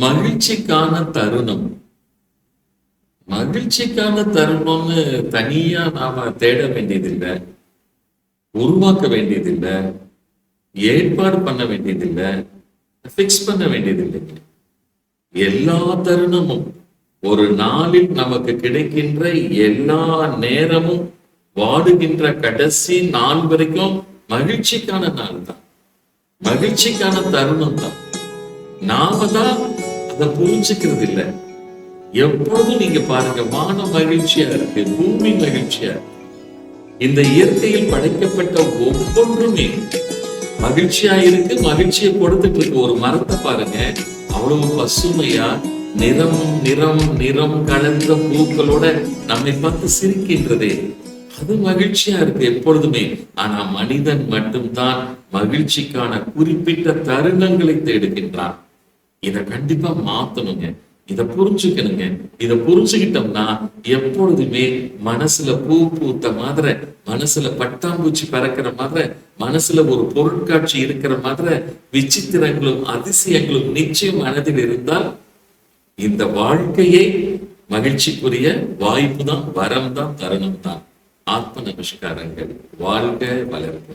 மகிழ்ச்சிக்கான தருணம். மகிழ்ச்சிக்கான தருணம்னு தனியா நாம தேட வேண்டியதில்லை, உருவாக்க வேண்டியதில்லை, ஏற்பாடு பண்ண வேண்டியதில்லை, பிக்ஸ் பண்ண வேண்டியதில்லைங்க. எல்லா தருணமும், ஒரு நாளில் நமக்கு கிடைக்கின்ற எல்லா நேரமும், வாடுகின்ற கடைசி நாள் வரைக்கும் மகிழ்ச்சிக்கான நாள் தான், மகிழ்ச்சிக்கான தருணம் தான். நாம தான் அதை புரிஞ்சுக்கிறது இல்லை. எப்பொழுதும் நீங்க பாருங்க, வானம் மகிழ்ச்சியா இருக்கு, பூமி மகிழ்ச்சியா இருக்கு. இந்த இயற்கையில் படைக்கப்பட்ட ஒவ்வொன்றுமே மகிழ்ச்சியா இருக்கு, மகிழ்ச்சியை கொடுத்துட்டு இருக்கு. ஒரு மரத்தை பாருங்க, அவ்வளவு பசுமையா நிறம் நிறம் நிறம் கலந்த பூக்களோட நம்மை பார்த்து சிரிக்கின்றதே, அது மகிழ்ச்சியா இருக்கு எப்பொழுதுமே. ஆனா மனிதன் மட்டும்தான் மகிழ்ச்சிக்கான குறிப்பிட்ட தருணங்களை தேடுகின்றான். இத கண்டிப்பா மாத்தணுங்க, இத புரிஞ்சுக்கணுங்க. இத புரிஞ்சுக்கிட்டோம்னா எப்பொழுதுமே மனசுல பூ பூத்த மாதிரி, மனசுல பட்டாம்பூச்சி பறக்கிற மாதிரி, மனசுல ஒரு பொருட்காட்சி இருக்கிற மாதிரி விசித்திரங்களும் அதிசயங்களும் நிச்சயம் மனதில் இருந்தால் இந்த வாழ்க்கையே மகிழ்ச்சிக்குரிய வாய்ப்பு தான், வரம் தான், தருணம் தான். ஆத்ம நமஸ்காரங்கள். வாழ்க வளர்க.